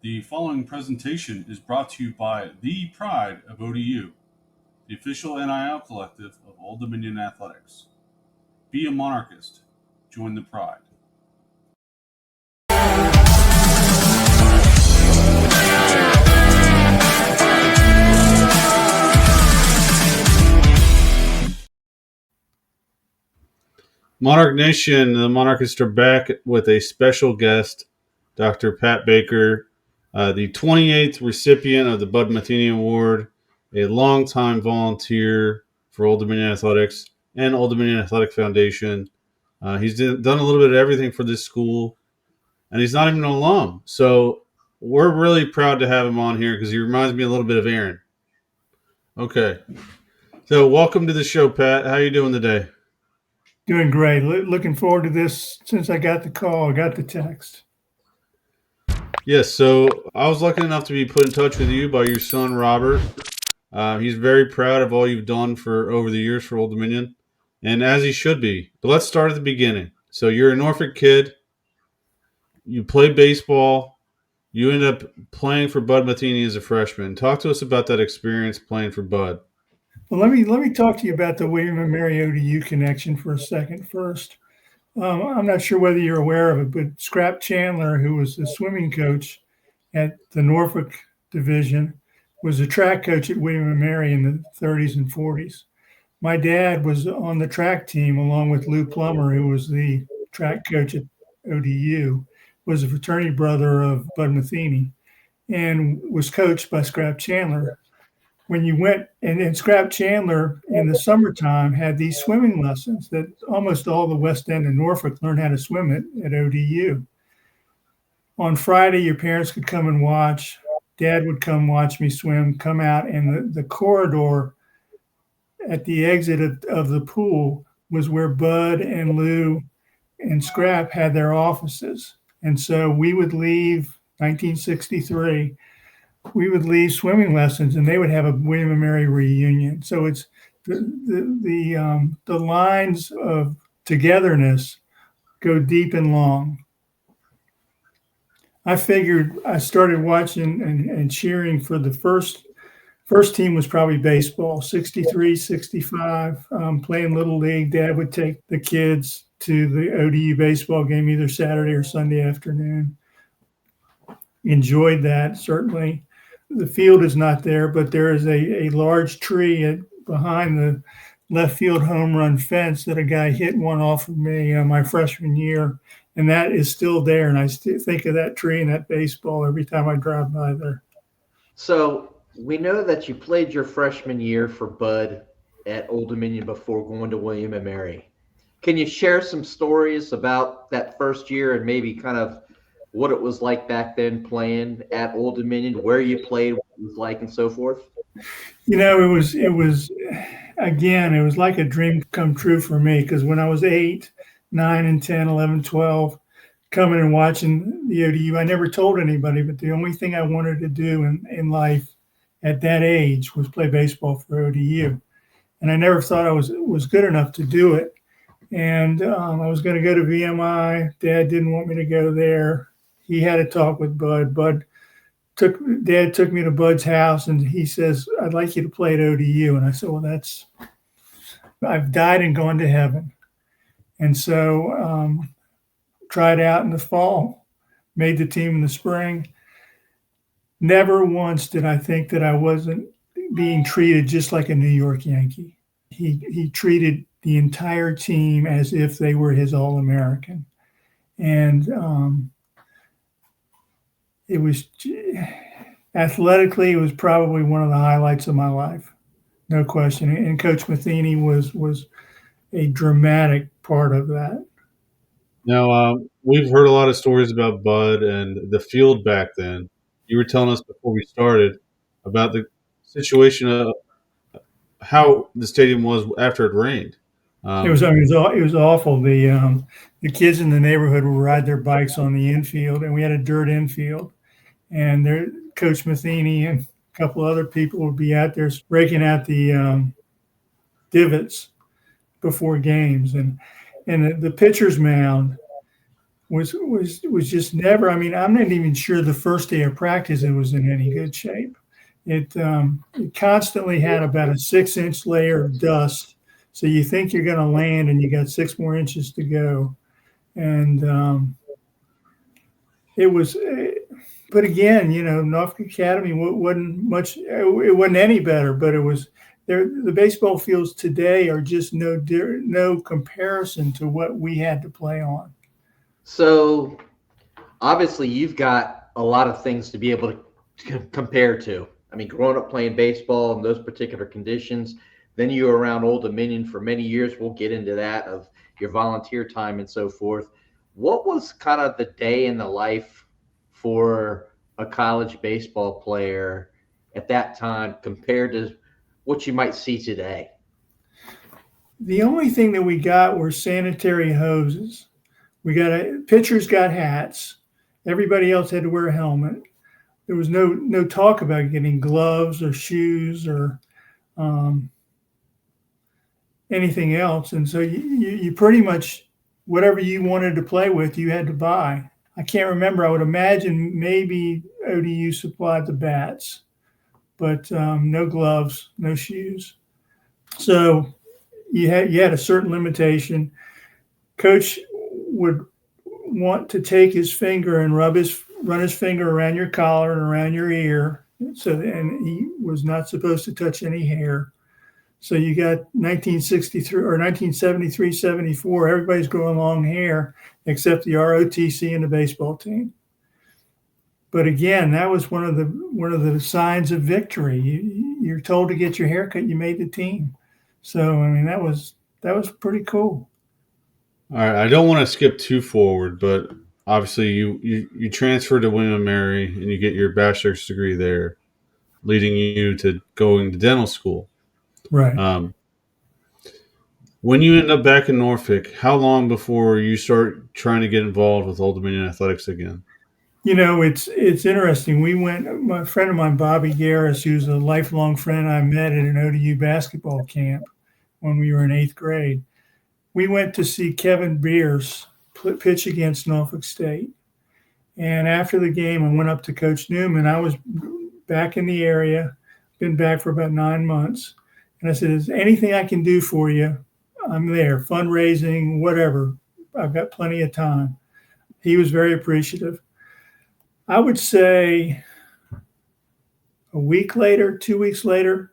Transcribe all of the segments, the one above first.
The following presentation is brought to you by the Pride of ODU, the official NIL collective of Old Dominion Athletics. Be a monarchist. Join the Pride. Monarch Nation, the Monarchists are back with a special guest, Dr. Pat Baker, the 28th recipient of the Bud Metheny Award, a longtime volunteer for Old Dominion Athletics and Old Dominion Athletic Foundation. He's done a little bit of everything for this school, and he's not even an alum. So we're really proud to have him on here because he reminds me a little bit of Aaron. Okay. So welcome to the show, Pat. How are you doing today? Doing great. Looking forward to this since I got the call, got the text. Yes, so I was lucky enough to be put in touch with you by your son, Robert. He's very proud of all you've done for over the years for Old Dominion, and as he should be. But let's start at the beginning. So you're a Norfolk kid. You play baseball. You end up playing for Bud Metheny as a freshman. Talk to us about that experience playing for Bud. Well, let me talk to you about the William and Mary ODU connection for a second first. I'm not sure whether you're aware of it, but Scrap Chandler, who was the swimming coach at the Norfolk division, was a track coach at William and Mary in the 30s and 40s. My dad was on the track team along with Lou Plummer, who was the track coach at ODU, was a fraternity brother of Bud Metheny, and was coached by Scrap Chandler. When you went, and then Scrap Chandler in the summertime had these swimming lessons that almost all the West End and Norfolk learned how to swim at ODU. On Friday, your parents could come and watch. Dad would come watch me swim, come out, and the corridor at the exit of the pool was where Bud and Lou and Scrap had their offices. And so we would leave 1963, we would leave swimming lessons and they would have a William and Mary reunion. So it's the lines of togetherness go deep and long. I figured I started watching and cheering for the first team was probably baseball, 63, 65, playing Little League. Dad would take the kids to the ODU baseball game either Saturday or Sunday afternoon. Enjoyed that, certainly. The field is not there, but there is a large tree behind the left field home run fence that a guy hit one off of me my freshman year, and that is still there. And I still think of that tree and that baseball every time I drive by there. So we know that you played your freshman year for Bud at Old Dominion before going to William and Mary. Can you share some stories about that first year and maybe kind of what it was like back then playing at Old Dominion, where you played, what it was like, and so forth? You know, it was again, it was like a dream come true for me because when I was 8, 9, and 10, 11, 12, coming and watching the ODU, I never told anybody, but the only thing I wanted to do in life at that age was play baseball for ODU. And I never thought I was good enough to do it. And I was going to go to VMI. Dad didn't want me to go there. He had a talk with Bud. Dad took me to Bud's house and he says, "I'd like you to play at ODU." And I said, "Well, I've died and gone to heaven." And so tried out in the fall, made the team in the spring. Never once did I think that I wasn't being treated just like a New York Yankee. He treated the entire team as if they were his All-American. And it was athletically, it was probably one of the highlights of my life, no question. And Coach Metheny was a dramatic part of that. Now, we've heard a lot of stories about Bud and the field back then. You were telling us before we started about the situation of how the stadium was after it rained. It was awful. The kids in the neighborhood would ride their bikes on the infield, and we had a dirt infield. And Coach Metheny and a couple other people would be out there breaking out the divots before games, and the pitcher's mound was just never. I mean, I'm not even sure the first day of practice it was in any good shape. It constantly had about a 6-inch layer of dust. So you think you're going to land and you got 6 more inches to go. And it was, but again, Norfolk Academy wasn't much, it wasn't any better, but it was there. The baseball fields today are just no comparison to what we had to play on. So obviously you've got a lot of things to be able to compare to. I mean, growing up playing baseball in those particular conditions, then you were around Old Dominion for many years. We'll get into that, of your volunteer time and so forth. What was kind of the day in the life for a college baseball player at that time compared to what you might see today? The only thing that we got were sanitary hoses. Pitchers got hats. Everybody else had to wear a helmet. There was no talk about getting gloves or shoes or anything else. And so you pretty much, whatever you wanted to play with, you had to buy. I can't remember. I would imagine maybe ODU supplied the bats, but no gloves, no shoes. So you had a certain limitation. Coach would want to take his finger and run his finger around your collar and around your ear. And he was not supposed to touch any hair. So you got 1963 or 1973, 74, everybody's growing long hair except the ROTC and the baseball team. But again, that was one of the signs of victory. You're told to get your hair cut, you made the team. So I mean, that was pretty cool. All right, I don't want to skip too forward, but obviously you transfer to William & Mary and you get your bachelor's degree there, leading you to going to dental school. Right. When you end up back in Norfolk, how long before you start trying to get involved with Old Dominion athletics again? It's interesting. My friend of mine, Bobby Garris, who's a lifelong friend I met at an ODU basketball camp when we were in 8th grade. We went to see Kevin Beers pitch against Norfolk State. And after the game, I went up to Coach Newman. I was back in the area, been back for about 9 months. And I said, is there anything I can do for you? I'm there, fundraising, whatever. I've got plenty of time. He was very appreciative. I would say a week later, 2 weeks later,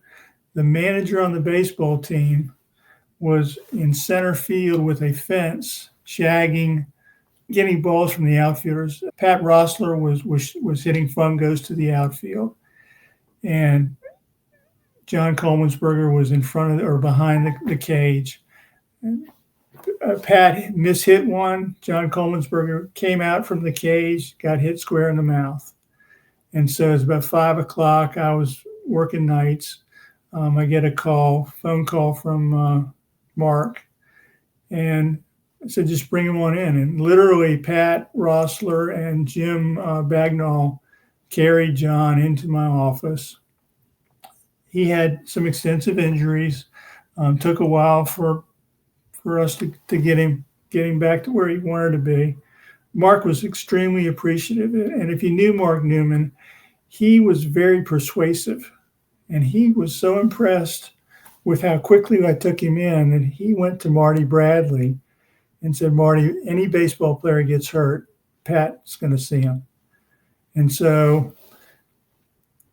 the manager on the baseball team was in center field with a fence, shagging, getting balls from the outfielders. Pat Rossler was hitting fungos to the outfield. And John Coleman'sberger was in front of or behind the cage. Pat mishit one. John Coleman'sberger came out from the cage, got hit square in the mouth. And so it's about 5 o'clock. I was working nights. I get a phone call from Mark. And I said, just bring him on in. And literally Pat Rossler and Jim Bagnall carried John into my office. He had some extensive injuries. Took a while for us to get him back to where he wanted to be. Mark was extremely appreciative. And if you knew Mark Newman, he was very persuasive. And he was so impressed with how quickly I took him in that he went to Marty Bradley and said, Marty, any baseball player gets hurt, Pat's going to see him. And so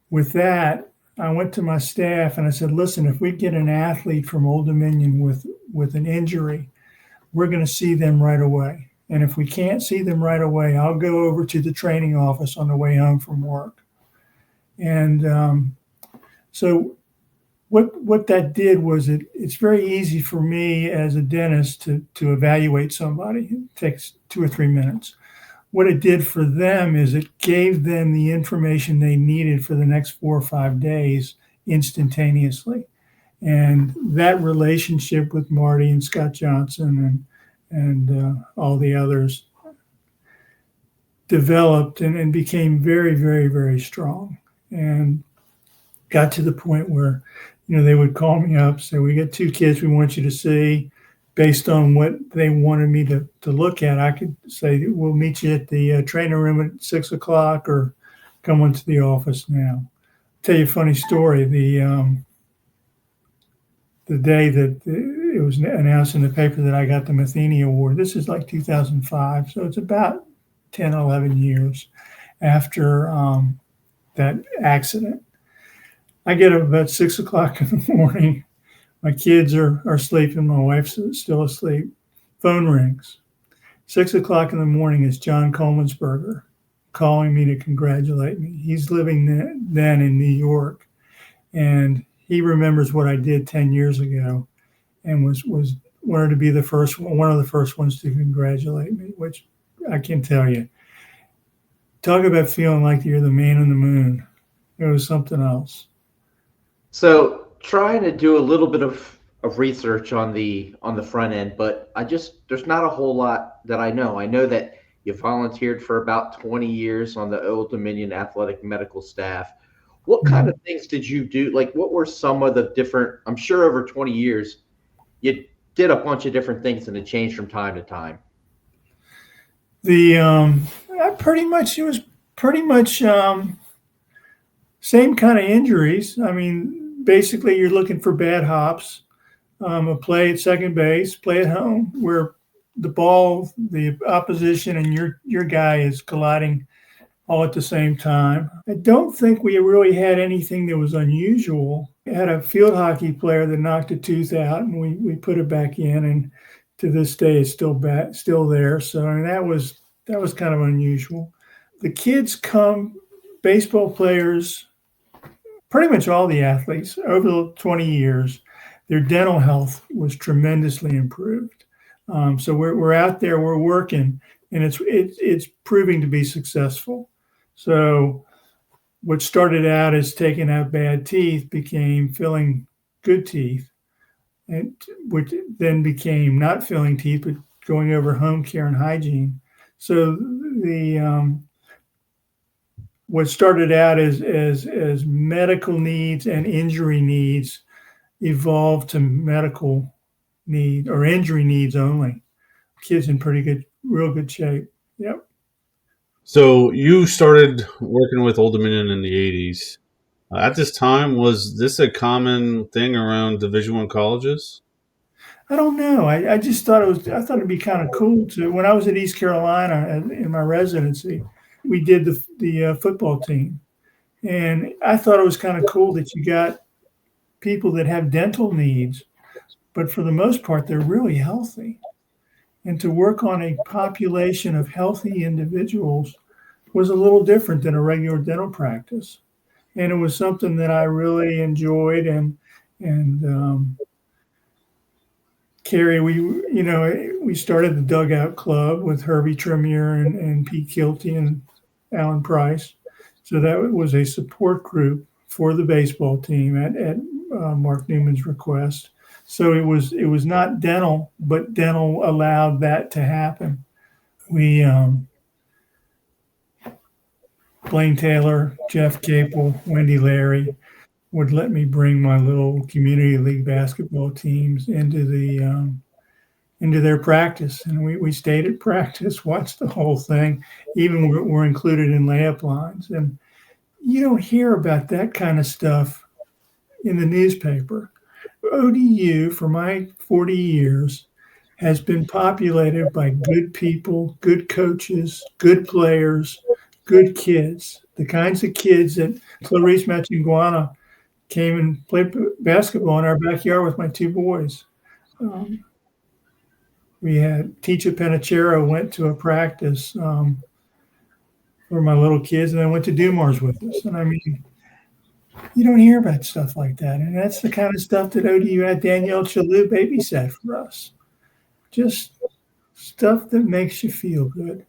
with that, I went to my staff and I said, listen, if we get an athlete from Old Dominion with an injury, we're going to see them right away. And if we can't see them right away, I'll go over to the training office on the way home from work. And so what that did was it's very easy for me as a dentist to evaluate somebody. It takes 2 or 3 minutes. What it did for them is it gave them the information they needed for the next 4 or 5 days instantaneously. And that relationship with Marty and Scott Johnson and all the others developed and became very, very, very strong. And got to the point where, they would call me up, say, we got 2 kids we want you to see, based on what they wanted me to look at. I could say, we'll meet you at the training room at 6 o'clock, or come into the office now. Tell you a funny story. The day that it was announced in the paper that I got the Metheny Award, this is like 2005, so it's about 10, 11 years after that accident. I get up about 6 o'clock in the morning. My kids are sleeping. My wife's still asleep. Phone rings. 6 o'clock in the morning is John Coleman'sberger calling me to congratulate me. He's living then in New York, and he remembers what I did 10 years ago, and was wanted to be one of the first ones to congratulate me, which I can tell you, talk about feeling like you're the man on the moon. It was something else. So trying to do a little bit of research on the front end, but there's not a whole lot that I know. I know that you volunteered for about 20 years on the Old Dominion athletic medical staff. What kind of things did you do? Like, what were some of the different, I'm sure over 20 years, you did a bunch of different things and it changed from time to time. It was pretty much same kind of injuries. I mean, basically you're looking for bad hops, a play at second base, play at home where the ball, the opposition, and your guy is colliding all at the same time. I don't think we really had anything that was unusual. We had a field hockey player that knocked a tooth out, and we put it back in, and to this day it's still there. So I mean, that was kind of unusual. The kids baseball players, pretty much all the athletes over the 20 years, their dental health was tremendously improved. So we're out there, we're working, and it's proving to be successful. So what started out as taking out bad teeth became filling good teeth, and which then became not filling teeth, but going over home care and hygiene. So what started out as medical needs and injury needs evolved to medical need or injury needs only. Kids in real good shape. Yep. So you started working with Old Dominion in the 80s. At this time, was this a common thing around Division I colleges? I don't know. I just thought I thought it'd be kind of cool to. When I was at East Carolina in my residency, we did the football team, and I thought it was kind of cool that you got people that have dental needs, but for the most part, they're really healthy. And to work on a population of healthy individuals was a little different than a regular dental practice. And it was something that I really enjoyed. And Carrie, we started the Dugout Club with Herbie Tremere and Pete Kilty and Alan Price. So that was a support group for the baseball team at Mark Newman's request. So it was not dental, but dental allowed that to happen. We Blaine Taylor, Jeff Capel, Wendy Larry would let me bring my little community league basketball teams into their practice, and we stayed at practice, watched the whole thing. Even we're included in layup lines, and you don't hear about that kind of stuff in the newspaper. ODU, for my 40 years, has been populated by good people, good coaches, good players, good kids. The kinds of kids that Clarice Machinguana came and played basketball in our backyard with my two boys. We had Teacher Panachero went to a practice for my little kids, and then went to Dumars with us. And I mean, you don't hear about stuff like that. And that's the kind of stuff that ODU had Danielle Chalou babysat for us. Just stuff that makes you feel good.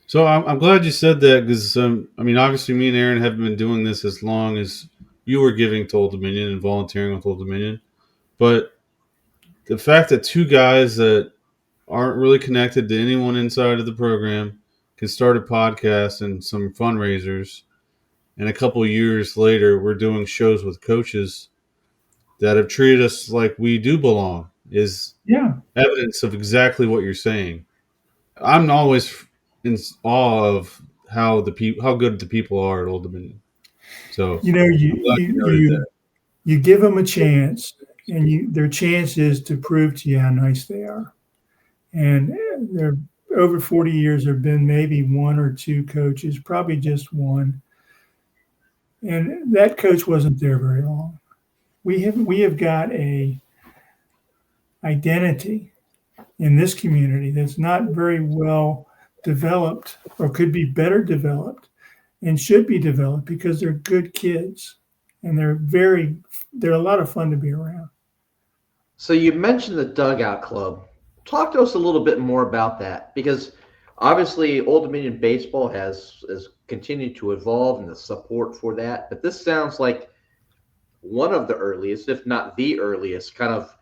So I'm glad you said that because, I mean, obviously me and Aaron have been doing this as long as you were giving to Old Dominion and volunteering with Old Dominion. But the fact that two guys that aren't really connected to anyone inside of the program can start a podcast and some fundraisers, and a couple of years later we're doing shows with coaches that have treated us like we do belong. is Yeah. evidence of exactly what you're saying. I'm always in awe of how good the people are at Old Dominion. So You know, I'm glad you noted that. you give them a chance, and their chance is to prove to you how nice they are. And there, over 40 years, there have been maybe one or two coaches, probably just one, and that coach wasn't there very long. We have got a identity in this community that's not very well developed, or could be better developed, and should be developed, because they're good kids, and they're a lot of fun to be around. So you mentioned the Dugout Club. Talk to us a little bit more about that, because obviously Old Dominion Baseball has continued to evolve and the support for that. But this sounds like one of the earliest, if not the earliest, kind of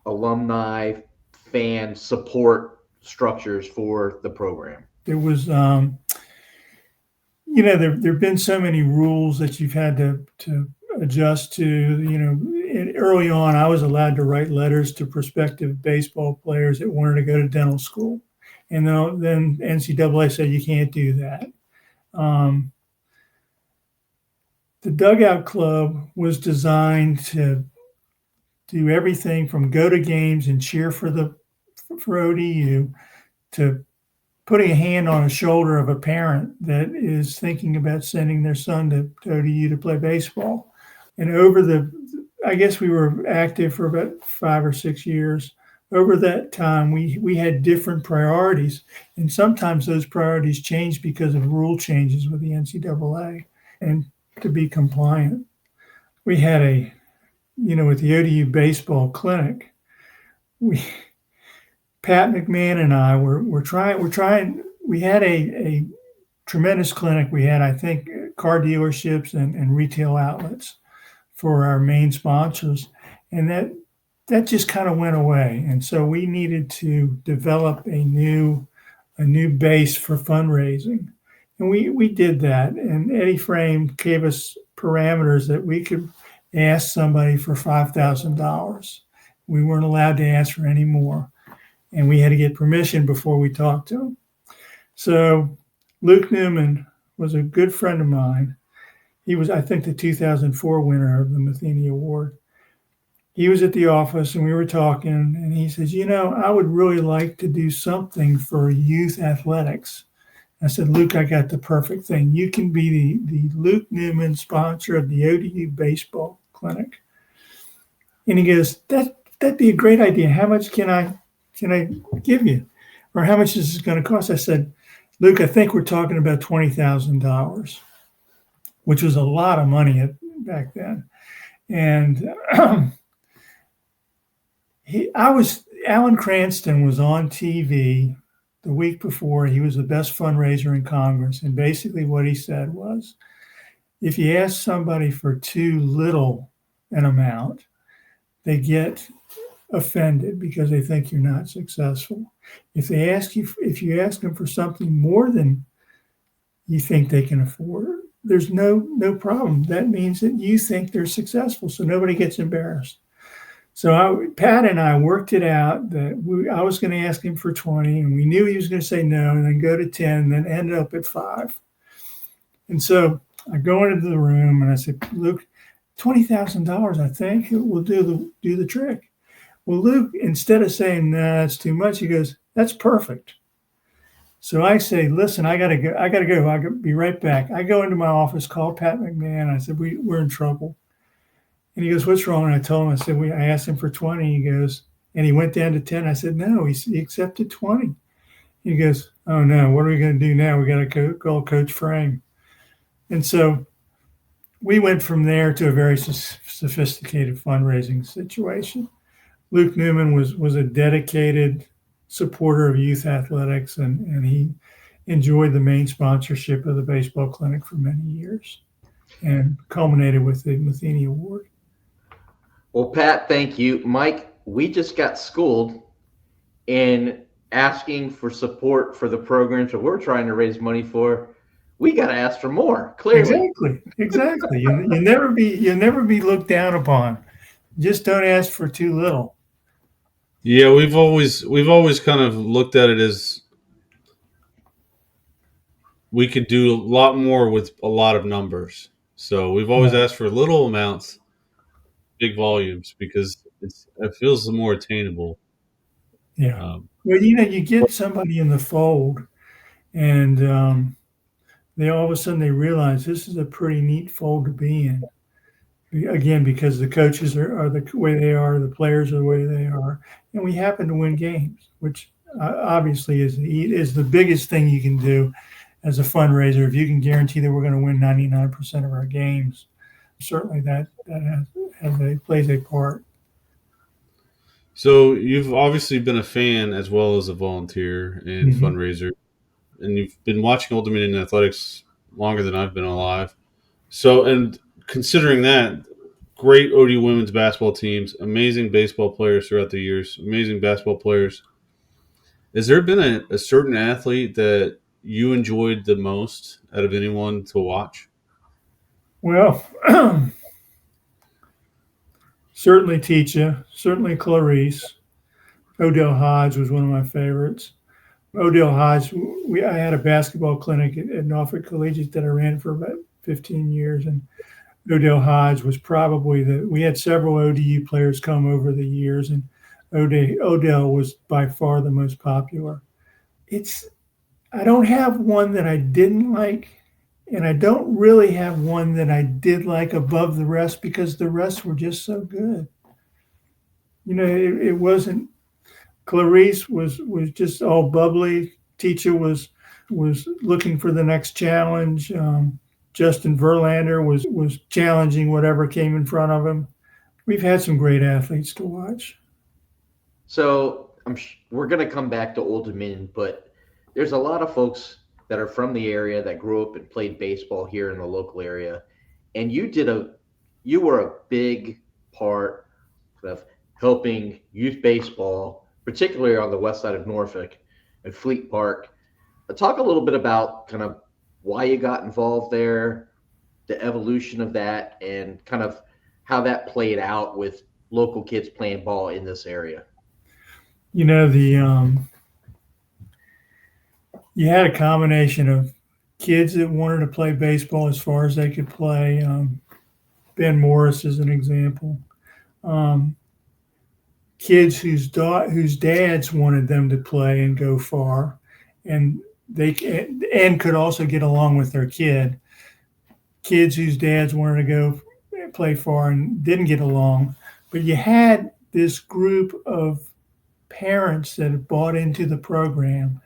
alumni fan support structures for the program. There was, there've been so many rules that you've had to adjust to. Early on, I was allowed to write letters to prospective baseball players that wanted to go to dental school, and then NCAA said you can't do that. The Dugout Club was designed to do everything from go to games and cheer for ODU, to putting a hand on the shoulder of a parent that is thinking about sending their son to ODU to play baseball. And I guess we were active for about 5 or 6 years. Over that time, we had different priorities, and sometimes those priorities changed because of rule changes with the NCAA. And to be compliant, we had with the ODU Baseball clinic, Pat McMahon and I were trying. We had a tremendous clinic. We had, I think, car dealerships and retail outlets for our main sponsors, and that just kind of went away. And so we needed to develop a new base for fundraising, and we did that. And Eddie Frame gave us parameters that we could ask somebody for $5,000. We weren't allowed to ask for any more, and we had to get permission before we talked to him. So Luke Newman was a good friend of mine. He was, I think, the 2004 winner of the Metheny Award. He was at the office, and we were talking, and he says, I would really like to do something for youth athletics. I said, Luke, I got the perfect thing. You can be the Luke Newman sponsor of the ODU Baseball Clinic. And he goes, that'd be a great idea. How much can I give you? Or how much is this going to cost? I said, Luke, I think we're talking about $20,000, which was a lot of money back then. And Alan Cranston was on TV the week before. He was the best fundraiser in Congress. And basically what he said was, if you ask somebody for too little an amount, they get offended because they think you're not successful. If you ask them for something more than you think they can afford, there's no problem. That means that you think they're successful, so nobody gets embarrassed. So Pat and I worked it out that I was going to ask him for 20, and we knew he was going to say no, and then go to 10, and then end up at 5. And so I go into the room and I said, Luke, $20,000, I think will do the trick. Well, Luke, instead of saying, no, that's too much, he goes, that's perfect. So I say, listen, I got to go. I'll be right back. I go into my office, call Pat McMahon. I said, we're in trouble. And he goes, what's wrong? And I told him, I said, I asked him for 20. He goes, and he went down to 10. I said, no, he accepted 20. He goes, oh no, what are we going to do now? We got to call Coach Frame. And so we went from there to a very sophisticated fundraising situation. Luke Newman was a dedicated supporter of youth athletics, and he enjoyed the main sponsorship of the baseball clinic for many years, and culminated with the Metheny Award. Well, Pat, thank you. Mike, we just got schooled in asking for support for the programs that we're trying to raise money for. We got to ask for more, clearly. Exactly. You never be looked down upon. Just don't ask for too little. Yeah, we've always kind of looked at it as we could do a lot more with a lot of numbers. So we've always Right. asked for little amounts, big volumes, because it feels more attainable. Yeah. Um, Well, you get somebody in the fold, and they all of a sudden they realize this is a pretty neat fold to be in. Again, because the coaches are the way they are, the players are the way they are, and we happen to win games, which obviously is the biggest thing you can do as a fundraiser. If you can guarantee that we're going to win 99% of our games, certainly that plays a part. so you've obviously been a fan as well as a volunteer and Mm-hmm. fundraiser, and you've been watching Old Dominion athletics longer than I've been alive. So, and considering that, great ODU women's basketball teams, amazing baseball players throughout the years, amazing basketball players. Has there been a certain athlete that you enjoyed the most out of anyone to watch? Well, certainly Teacher, certainly Clarice. Odell Hodge was one of my favorites. Odell Hodge, I had a basketball clinic at Norfolk Collegiate that I ran for about 15 years, and Odell Hodge was probably we had several ODU players come over the years, and Odell was by far the most popular. It's I don't have one that I didn't like, and I don't really have one that I did like above the rest because the rest were just so good. It wasn't. Clarice was just all bubbly. Teacher was looking for the next challenge. Justin Verlander was challenging whatever came in front of him. We've had some great athletes to watch. So we're going to come back to Old Dominion, but there's a lot of folks that are from the area that grew up and played baseball here in the local area, and you were a big part of helping youth baseball, particularly on the west side of Norfolk and Fleet Park. Talk a little bit about kind of why you got involved there, the evolution of that, and kind of how that played out with local kids playing ball in this area. The you had a combination of kids that wanted to play baseball as far as they could play. Ben Morris is an example. Um, Kids whose dads wanted them to play and go far, and and could also get along with their kid. Kids whose dads wanted to go play far and didn't get along, but you had this group of parents that had bought into the program,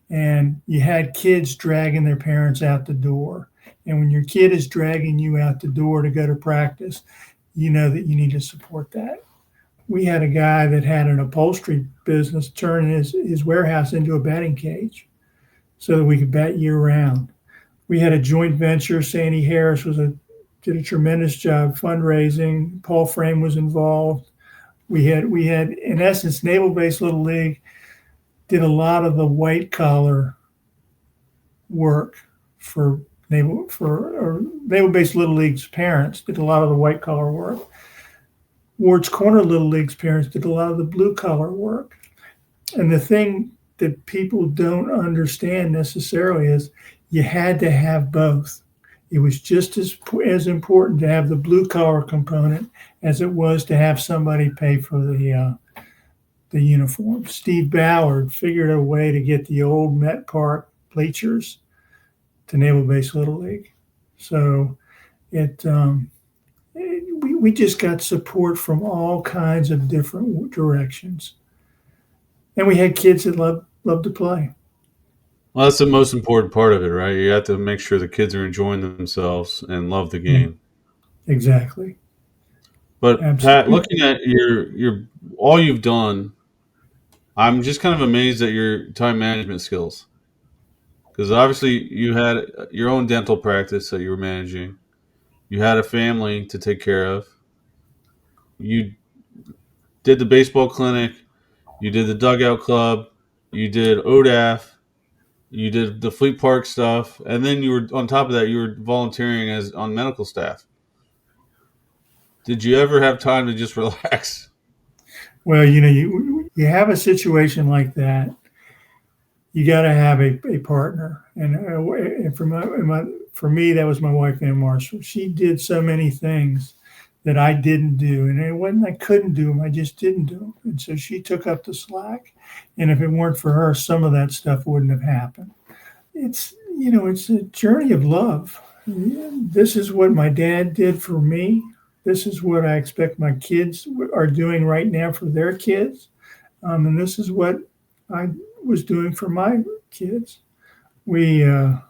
and you had kids dragging their parents out the door. And when your kid is dragging you out the door to go to practice, you know that you need to support that. We had a guy that had an upholstery business turn his warehouse into a batting cage so that we could bat year round. We had a joint venture. Sandy Harris did a tremendous job fundraising. Paul Frame was involved. We had in essence Naval Base Little League did a lot of the white collar work for Naval Base Little League's parents did a lot of the white collar work. Ward's Corner Little League's parents did a lot of the blue collar work. And the thing that people don't understand necessarily is you had to have both. It was just as important to have the blue collar component as it was to have somebody pay for the uniform. Steve Ballard figured a way to get the old Met Park bleachers to Naval Base Little League. So we just got support from all kinds of different directions. And we had kids that loved to play. Well, that's the most important part of it, right? You have to make sure the kids are enjoying themselves and love the Yeah, game. exactly. But Pat, Absolutely. looking at your all you've done, I'm just kind of amazed at your time management skills. Because obviously you had your own dental practice that you were managing. You had a family to take care of. You did the baseball clinic. You did the dugout club. You did ODAF. You did the Fleet Park stuff, and then you were on top of that. You were volunteering as on medical staff. Did you ever have time to just relax? Well, you have a situation like that, you got to have a partner. And for me, that was my wife, Ann Marshall. She did so many things that I didn't do. And it wasn't I couldn't do them, I just didn't do them. And so she took up the slack. And if it weren't for her, some of that stuff wouldn't have happened. It's a journey of love. This is what my dad did for me. This is what I expect my kids are doing right now for their kids. And this is what I was doing for my kids. To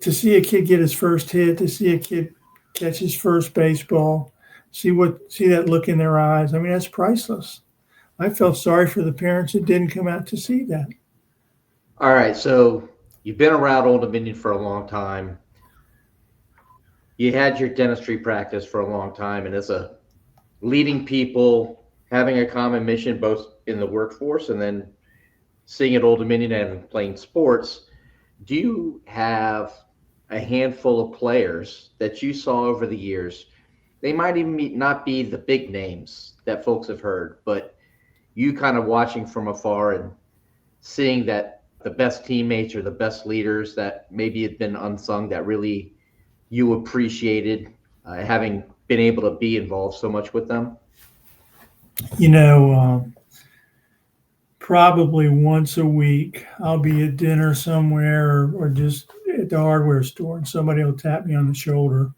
see a kid get his first hit, to see a kid catch his first baseball, see that look in their eyes. I mean, that's priceless. I felt sorry for the parents that didn't come out to see that. All right, so you've been around Old Dominion for a long time. You had your dentistry practice for a long time, and as a leading people, having a common mission both in the workforce and then seeing at Old Dominion and playing sports, do you have a handful of players that you saw over the years? They might even not be the big names that folks have heard, but you kind of watching from afar and seeing that the best teammates or the best leaders that maybe had been unsung that really you appreciated having been able to be involved so much with them? Probably once a week, I'll be at dinner somewhere or just at the hardware store, and somebody will tap me on the shoulder.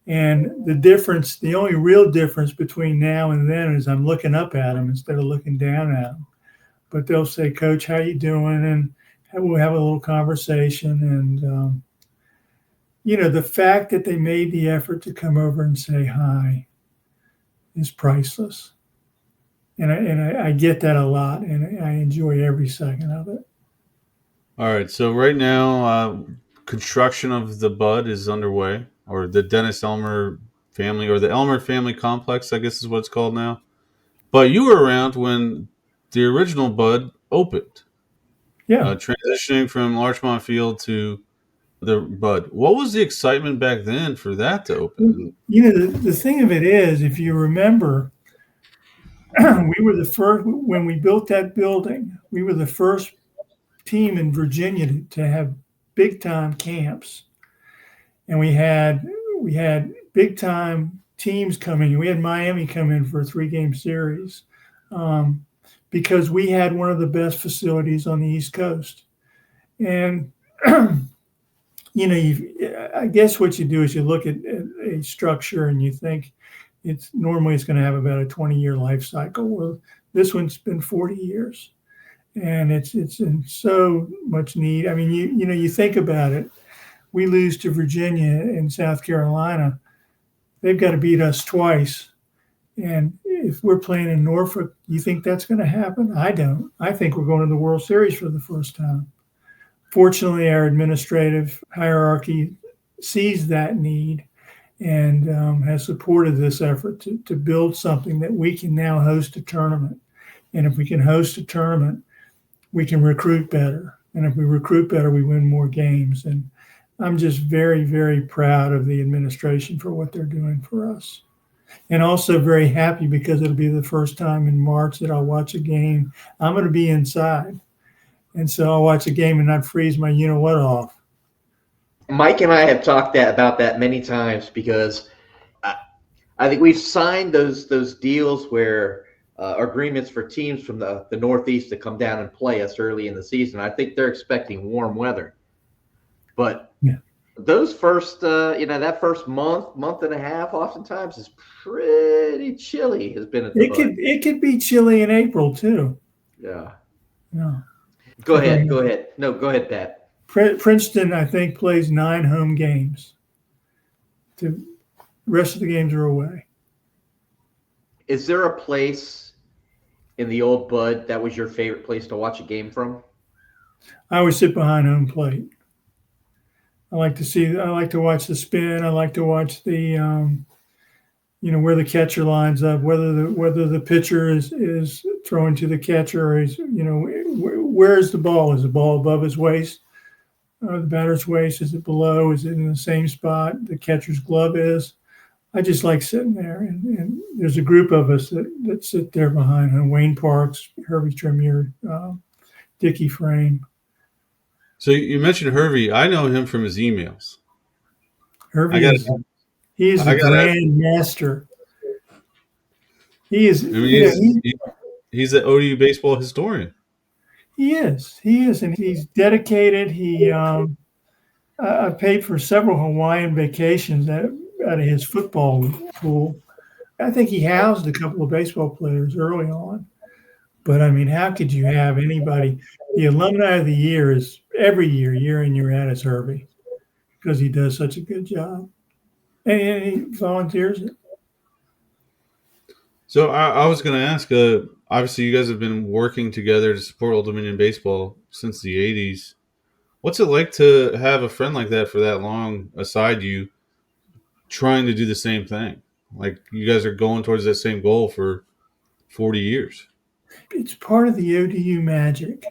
And the only real difference between now and then is I'm looking up at them instead of looking down at them. But they'll say, "Coach, how you doing?" And we'll have a little conversation. And, the fact that they made the effort to come over and say hi is priceless. And I get that a lot, and I enjoy every second of it. All right. So right now, construction of the Bud is underway, or the Dennis Elmer family, or the Elmer family complex, I guess is what it's called now. But you were around when the original Bud opened. Yeah. Transitioning from Larchmont Field to the Bud. What was the excitement back then for that to open? The thing of it is, if you remember, we were the first, when we built that building, we were the first team in Virginia to have big time camps. And we had big time teams coming. We had Miami come in for a 3-game series because we had one of the best facilities on the East Coast. And, I guess what you do is you look at a structure and you think it's going to have about a 20-year life cycle. Well, this one's been 40 years. And it's in so much need. I mean, you think about it. We lose to Virginia and South Carolina. They've got to beat us twice. And if we're playing in Norfolk, you think that's going to happen? I don't. I think we're going to the World Series for the first time. Fortunately, our administrative hierarchy sees that need and has supported this effort to build something that we can now host a tournament. And if we can host a tournament, we can recruit better. And if we recruit better, we win more games. And I'm just very, very proud of the administration for what they're doing for us. And also very happy because it'll be the first time in March that I'll watch a game. I'm going to be inside. And so I'll watch a game and not freeze my you-know-what off. Mike and I have talked about that many times because I think we've signed those deals where agreements for teams from the Northeast to come down and play us early in the season. I think they're expecting warm weather. But those first, that first month and a half, oftentimes is pretty chilly. Has been at the Bud. It could be chilly in April too. Yeah. No. Go ahead. No, go ahead, Pat. Princeton, I think, plays 9 home games. The rest of the games are away. Is there a place in the old Bud that was your favorite place to watch a game from? I always sit behind home plate. I like to watch the spin. I like to watch the, where the catcher lines up, whether the pitcher is throwing to the catcher, or where's the ball? Is the ball above his waist? The batter's waist? Is it below? Is it in the same spot the catcher's glove is? I just like sitting there, and there's a group of us that sit there behind him: Wayne Parks, Herbie Tremere, Dickie Frame. So you mentioned Hervey. I know him from his emails. I Herbie got. he is the I got. grand master. He is, I mean, you know, he's the ODU baseball historian. he is, and he's dedicated. I paid for several Hawaiian vacations out of his football pool. I think he housed a couple of baseball players early on. But I mean, how could you have anybody? The alumni of the year is every year, year in, year out, is Herbie because he does such a good job. And he volunteers it. So I was going to ask. Obviously, you guys have been working together to support Old Dominion baseball since the '80s. What's it like to have a friend like that for that long aside you, trying to do the same thing? Like you guys are going towards that same goal for 40 years. It's part of the ODU magic.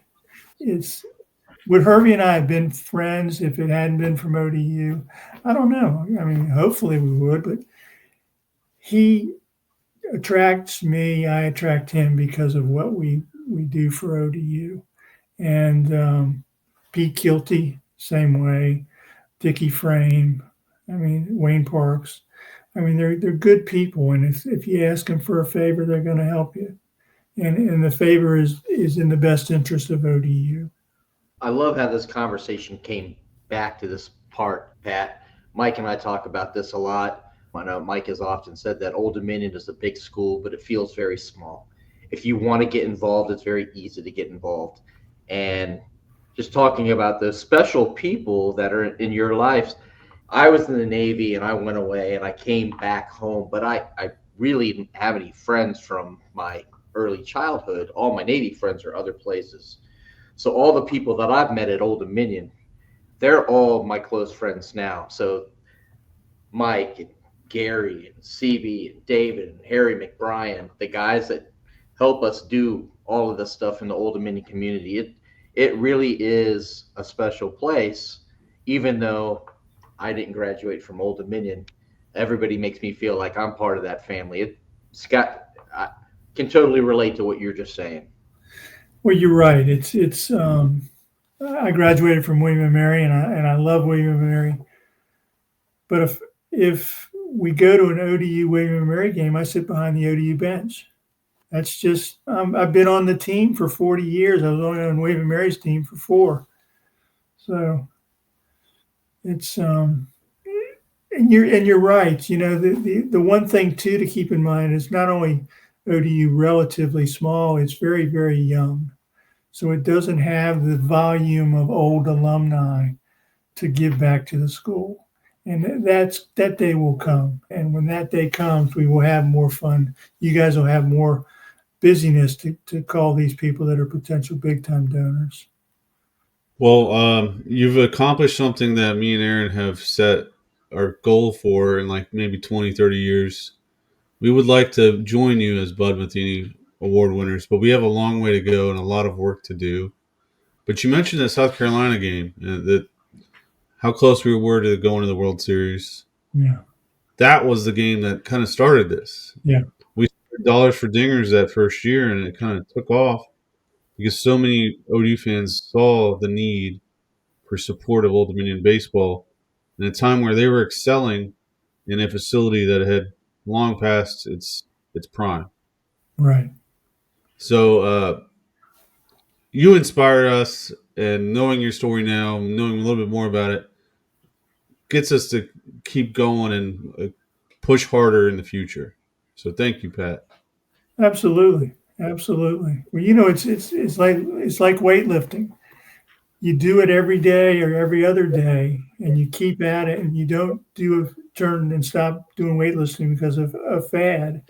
It's would Herbie and I have been friends if it hadn't been from ODU? I don't know. I mean, hopefully we would, but he attracts me. I attract him because of what we do for ODU. And Pete Kilty, same way. Dickie Frame. I mean, Wayne Parks. I mean, they're good people, and if you ask them for a favor, they're going to help you. And the favor is in the best interest of ODU. I love how this conversation came back to this part, Pat. Mike and I talk about this a lot. I know Mike has often said that Old Dominion is a big school, but it feels very small. If you want to get involved, it's very easy to get involved. And just talking about the special people that are in your lives, I was in the Navy and I went away and I came back home, but I really didn't have any friends from my early childhood. All my Navy friends are other places. So all the people that I've met at Old Dominion, they're all my close friends now. So Mike and Gary and CB and David and Harry McBrien, the guys that help us do all of this stuff in the Old Dominion community, it really is a special place. Even though I didn't graduate from Old Dominion, everybody makes me feel like I'm part of that family. Scott, I can totally relate to what you're just saying. Well, you're right. It's. I graduated from William and Mary, and I love William and Mary. But if we go to an ODU William and Mary game, I sit behind the ODU bench. That's just I've been on the team for 40 years. I was only on William and Mary's team for 4. So it's and you're right. You know, the one thing too to keep in mind is not only ODU relatively small, it's very, very young. So it doesn't have the volume of old alumni to give back to the school. And that day will come. And when that day comes, we will have more fun. You guys will have more busyness to call these people that are potential big time donors. Well, you've accomplished something that me and Aaron have set our goal for in like maybe 20, 30 years. We would like to join you as Bud Metheny Award winners, but we have a long way to go and a lot of work to do. But you mentioned that South Carolina game, that how close we were to going to the World Series. Yeah. That was the game that kind of started this. Yeah. We started Dollars for Dingers that first year, and it kind of took off because so many ODU fans saw the need for support of Old Dominion baseball in a time where they were excelling in a facility that had long past its prime. Right. So you inspire us, and knowing your story now, knowing a little bit more about it, gets us to keep going and push harder in the future. So thank you, Pat. Absolutely. Absolutely. Well, you know, it's like weightlifting. You do it every day or every other day, and you keep at it, and you don't do a turn and stop doing weightlifting because of a fad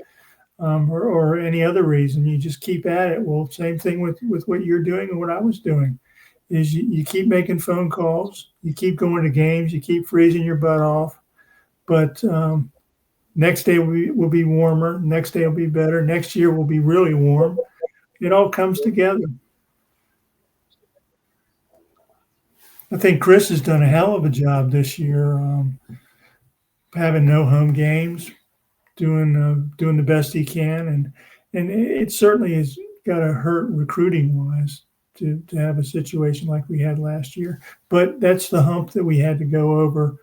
or any other reason. You just keep at it. Well, same thing with what you're doing and what I was doing is you keep making phone calls, you keep going to games, you keep freezing your butt off. But next day will be warmer. Next day will be better. Next year will be really warm. It all comes together. I think Chris has done a hell of a job this year having no home games, doing the best he can, and it certainly has got to hurt recruiting wise to have a situation like we had last year. But that's the hump that we had to go over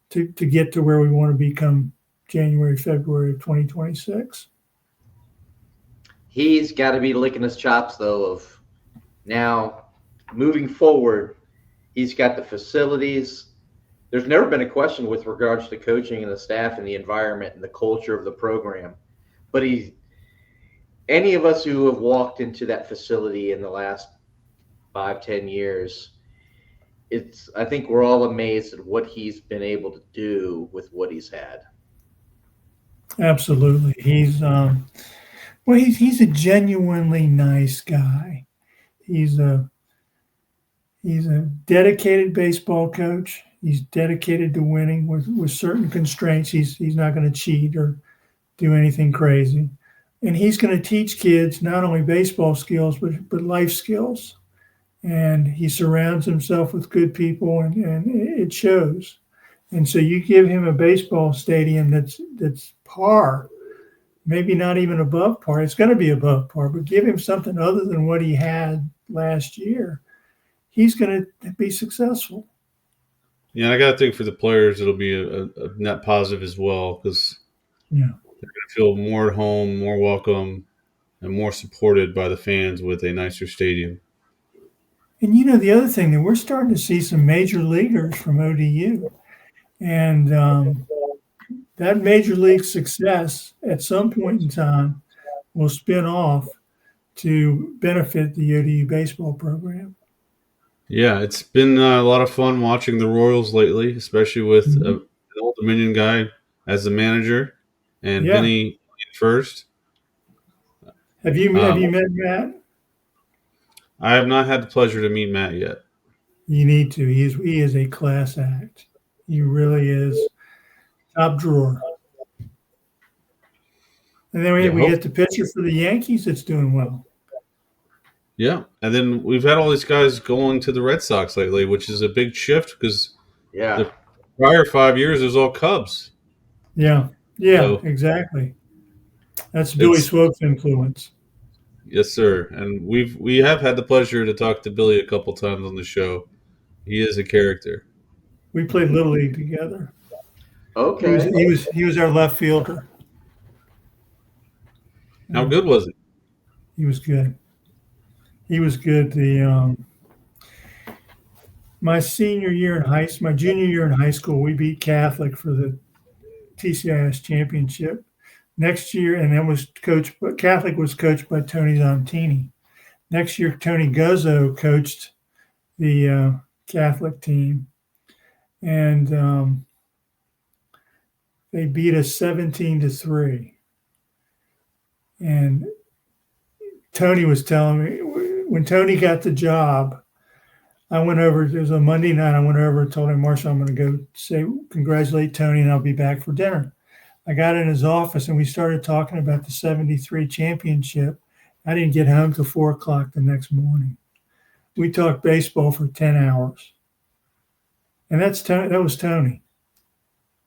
to get to where we want to become January, February of 2026. He's got to be licking his chops, though, of now moving forward. He's got the facilities. There's never been a question with regards to coaching and the staff and the environment and the culture of the program. But any of us who have walked into that facility in the last 5-10 years, I think we're all amazed at what he's been able to do with what he's had. Absolutely. He's a genuinely nice guy. He's a dedicated baseball coach. He's dedicated to winning with certain constraints. He's not going to cheat or do anything crazy. And he's going to teach kids not only baseball skills, but life skills. And he surrounds himself with good people, and it shows. And so you give him a baseball stadium that's par, maybe not even above par. It's going to be above par, but give him something other than what he had last year. He's going to be successful. Yeah, I got to think for the players, it'll be a net positive as well because they're going to feel more at home, more welcome, and more supported by the fans with a nicer stadium. And the other thing that we're starting to see some major leaguers from ODU, and that major league success at some point in time will spin off to benefit the ODU baseball program. Yeah, it's been a lot of fun watching the Royals lately, especially with an Old Dominion guy as the manager and Vinny first. Have you met Matt? I have not had the pleasure to meet Matt yet. You need to. He is a class act. He really is top drawer. And then we get the pitcher for the Yankees that's doing well. Yeah, and then we've had all these guys going to the Red Sox lately, which is a big shift because the prior 5 years it was all Cubs. Yeah, so, exactly. That's Billy Swope's influence. Yes, sir. And we have had the pleasure to talk to Billy a couple times on the show. He is a character. We played Little League together. Okay. He was our left fielder. How good was he? He was good. He was good. My junior year in high school, we beat Catholic for the TCIS championship. Next year, and then Catholic was coached by Tony Zontini. Next year, Tony Guzzo coached the Catholic team, and they beat us 17-3. And Tony was telling me when Tony got the job, I went over. It was a Monday night. I went over and told him, Marshall, I'm going to go congratulate Tony, and I'll be back for dinner. I got in his office, and we started talking about the 73 championship. I didn't get home till 4 o'clock the next morning. We talked baseball for 10 hours. And that was Tony.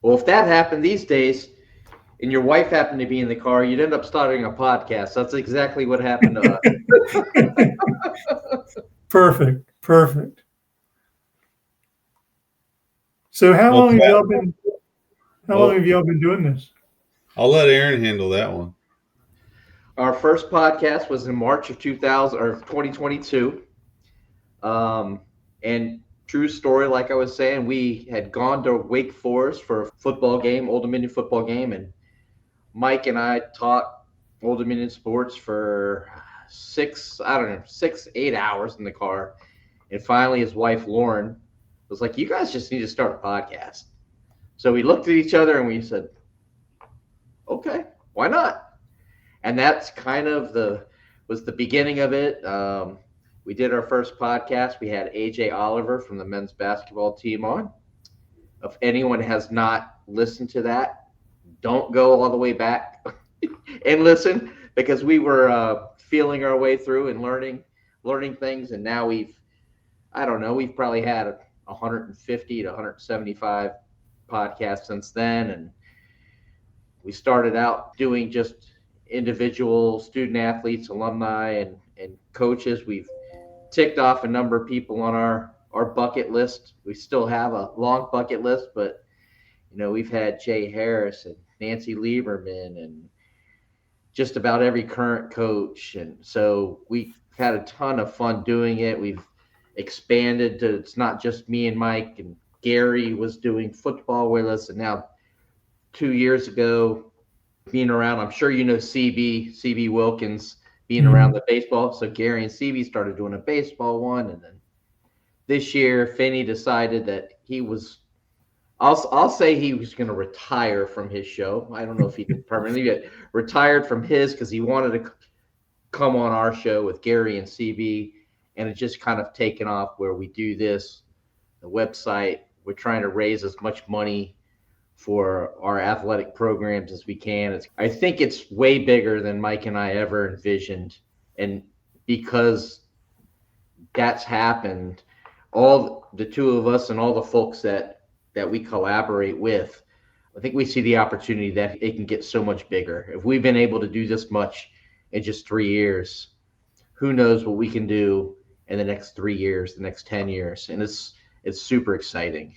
Well, if that happened these days, and your wife happened to be in the car, you'd end up starting a podcast. That's exactly what happened to us. Perfect. So how long have y'all been doing this? I'll let Aaron handle that one. Our first podcast was in March of 2022. And true story, like I was saying, we had gone to Wake Forest for a football game, Old Dominion football game, and Mike and I taught Old Dominion sports for 6-8 hours in the car. And finally, his wife, Lauren, was like, you guys just need to start a podcast. So we looked at each other and we said, okay, why not? And that's kind of was the beginning of it. We did our first podcast. We had AJ Oliver from the men's basketball team on. If anyone has not listened to that, don't go all the way back and listen, because we were feeling our way through and learning things. And now we've probably had 150 to 175 podcast since then. And we started out doing just individual student athletes, alumni, and coaches. We've ticked off a number of people on our bucket list. We still have a long bucket list, but we've had Jay Harris and Nancy Lieberman and just about every current coach. And so we've had a ton of fun doing it. We've expanded to, it's not just me and Mike, and Gary was doing football with us. And now 2 years ago, being around, I'm sure CB Wilkins being around the baseball. So Gary and CB started doing a baseball one. And then this year, Finney decided that he was, I'll say he was going to retire from his show. I don't know if he did permanently, but retired from his because he wanted to come on our show with Gary and CB. And it's just kind of taken off where we do this, the website. We're trying to raise as much money for our athletic programs as we can. I think it's way bigger than Mike and I ever envisioned. And because that's happened, all the two of us and all the folks that we collaborate with, I think we see the opportunity that it can get so much bigger. If we've been able to do this much in just 3 years, who knows what we can do in the next 3 years, the next 10 years. And it's super exciting.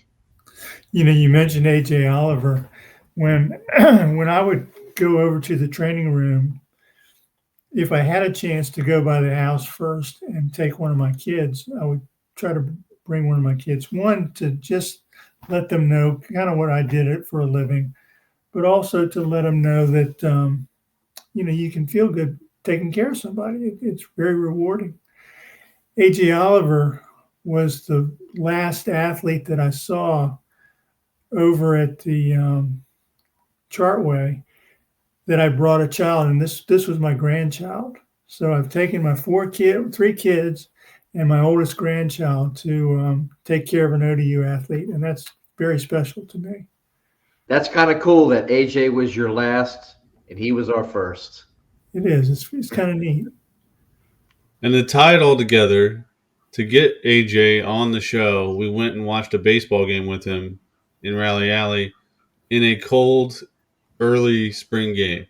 You mentioned AJ Oliver. When I would go over to the training room, if I had a chance to go by the house first and take one of my kids, I would try to bring one of my kids, one, to just let them know kind of what I did it for a living, but also to let them know that, you can feel good taking care of somebody. It's very rewarding. AJ Oliver was the last athlete that I saw over at the Chartway that I brought a child, and this was my grandchild. So I've taken my 3 kids and my oldest grandchild to take care of an ODU athlete, and that's very special to me. That's kind of cool that AJ was your last and he was our first. It is. It's kind of neat. And to tie it all together, to get AJ on the show, we went and watched a baseball game with him in Raleigh Alley in a cold, early spring game.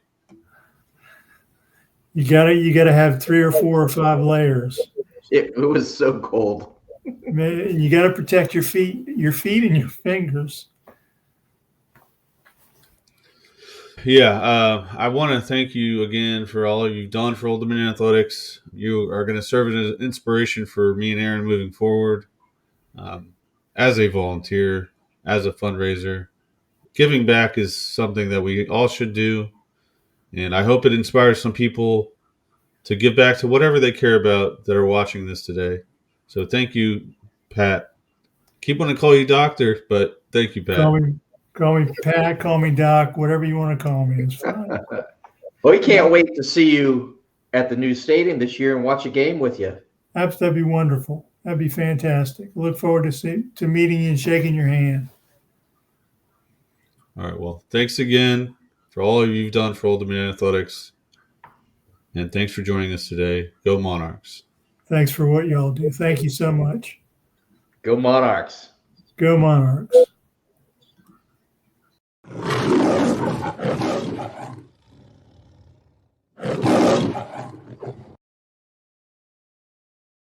You gotta have 3 or 4 or 5 layers. It was so cold. Man, you got to protect your feet and your fingers. Yeah, I want to thank you again for all you've done for Old Dominion Athletics. You are going to serve as an inspiration for me and Aaron moving forward, as a volunteer, as a fundraiser. Giving back is something that we all should do, and I hope it inspires some people to give back to whatever they care about that are watching this today. So thank you, Pat. Keep wanting to call you doctor, but thank you, Pat. Call me Pat, call me Doc, whatever you want to call me. It's fine. Well, we can't wait to see you at the new stadium this year and watch a game with you. That'd be wonderful. That'd be fantastic. Look forward to meeting you and shaking your hand. All right. Well, thanks again for all you've done for Old Dominion Athletics. And thanks for joining us today. Go Monarchs. Thanks for what y'all do. Thank you so much. Go Monarchs. Go Monarchs.